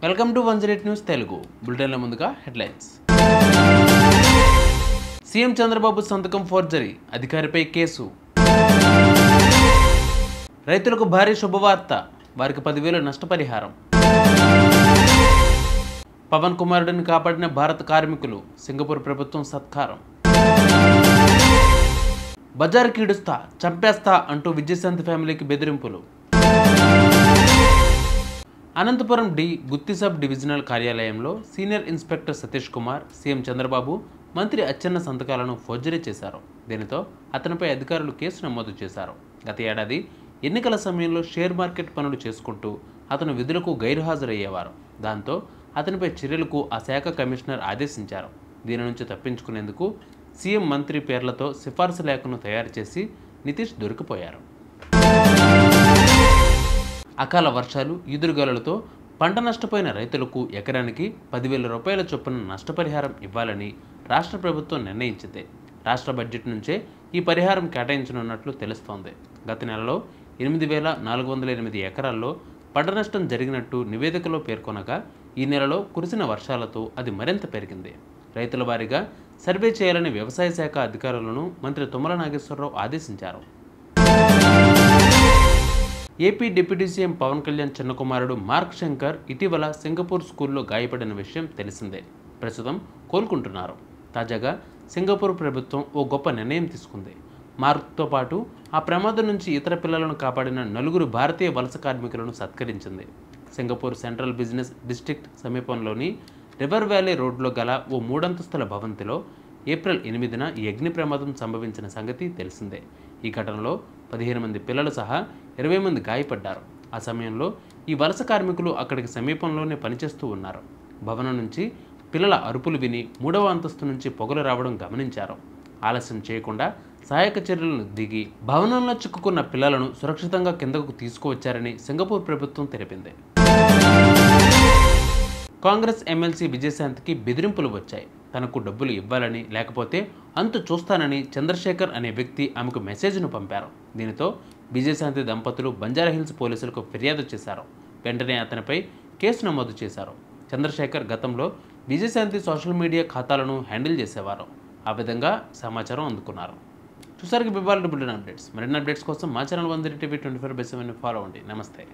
Welcome to 108 news Telugu బులెటిన్ల ముందుగా headlines. CM Chandrababu సంతకం forgery, అధికారిపై case. రైతులకు భారీ శుభవార్త, వారికి 10,000 నష్టపరిహారం. పవన్ కుమారుడిని కాపాడిన భారత కార్మికులు, సింగపూర్ ప్రభుత్వం సత్కారం. బజార్కి ఈడుస్తా, చంపేస్తా అంటూ విజయశాంతి ఫ్యామిలీకి బెదిరింపులు. అనంతపురం డి గుత్తి సబ్ డివిజనల్ కార్యాలయంలో senior inspector Satish Kumar, CM Chandrababu, మంత్రి అచ్చెన్న సంతకాలను ఫోర్జరీ చేశారు. దీనితో అతనిపై అధికారులు కేసు నమోదు చేశారు. గత ఏడాది ఎన్నికల సమయంలో షేర్ మార్కెట్ పనులు చేసుకుంటూ అతను విధులకు గైర్హాజరయ్యేవారు. దాంతో అతనిపై చర్యలకు ఆ శాఖ కమిషనర్ ఆదేశించారు. దీని నుంచి తప్పించుకునేందుకు సీఎం మంత్రి పేర్లతో సిఫార్సు లేఖను తయారు చేసి నితీష్ దొరికిపోయారు. అకాల వర్షాలు, ఈదురుగాలులతో పంట నష్టపోయిన రైతులకు ఎకరానికి 10,000 రూపాయల చొప్పున నష్టపరిహారం ఇవ్వాలని రాష్ట్ర ప్రభుత్వం నిర్ణయించింది. రాష్ట్ర బడ్జెట్ నుంచే ఈ పరిహారం కేటాయించనున్నట్లు తెలుస్తోంది. గత నెలలో 8,408 ఎకరాల్లో పంట నష్టం జరిగినట్టు నివేదికలో పేర్కొనగా ఈ నెలలో కురిసిన వర్షాలతో అది మరింత పెరిగింది. రైతుల వారీగా సర్వే చేయాలని వ్యవసాయ శాఖ అధికారులను మంత్రి తుమ్మల నాగేశ్వరరావు ఆదేశించారు. AP deputy CM Pawan Kalyan చిన్న కుమారుడు మార్క్ శంకర్ ఇటీవల సింగపూర్ స్కూల్లో గాయపడిన విషయం తెలిసిందే. ప్రస్తుతం కోలుకుంటున్నారు. తాజాగా సింగపూర్ ప్రభుత్వం ఓ గొప్ప నిర్ణయం తీసుకుంది. మార్క్తో పాటు ఆ ప్రమాదం నుంచి ఇతర పిల్లలను కాపాడిన 4 భారతీయ వలస కార్మికులను సత్కరించింది. సింగపూర్ సెంట్రల్ బిజినెస్ డిస్ట్రిక్ట్ సమీపంలోని రివర్ వ్యాలీ రోడ్లో గల ఓ 3 అంతస్తుల భవంతిలో ఏప్రిల్ 8న ఈ అగ్ని ప్రమాదం సంభవించిన సంగతి తెలిసిందే. ఈ ఘటనలో 15 మంది పిల్లలు సహా 20 మంది గాయపడ్డారు. ఆ సమయంలో ఈ వలస కార్మికులు అక్కడికి సమీపంలోనే పనిచేస్తూ ఉన్నారు. భవనం నుంచి పిల్లల అరుపులు విని 3వ అంతస్తు నుంచి పొగలు రావడం గమనించారు. ఆలస్యం చేయకుండా సహాయక చర్యలను దిగి భవనంలో చిక్కుకున్న పిల్లలను సురక్షితంగా కిందకు తీసుకువచ్చారని సింగపూర్ ప్రభుత్వం తెలిపింది. కాంగ్రెస్ ఎమ్మెల్సీ విజయశాంతికి బెదిరింపులు వచ్చాయి. తనకు డబ్బులు ఇవ్వాలని, లేకపోతే అంతు చూస్తానని చంద్రశేఖర్ అనే వ్యక్తి ఆమెకు మెసేజ్ను పంపారు. దీనితో విజయశాంతి దంపతులు బంజారాహిల్స్ పోలీసులకు ఫిర్యాదు చేశారు. వెంటనే అతనిపై కేసు నమోదు చేశారు. చంద్రశేఖర్ గతంలో విజయశాంతి సోషల్ మీడియా ఖాతాలను హ్యాండిల్ చేసేవారు. ఆ విధంగా సమాచారం అందుకున్నారు. చూసారు ఇవాళ బులెటిన్ అప్డేట్స్. మరిన్ని అప్డేట్స్ కోసం మా ఛానల్ 108 TV 24/7 ఫాలో అవ్వండి. నమస్తే.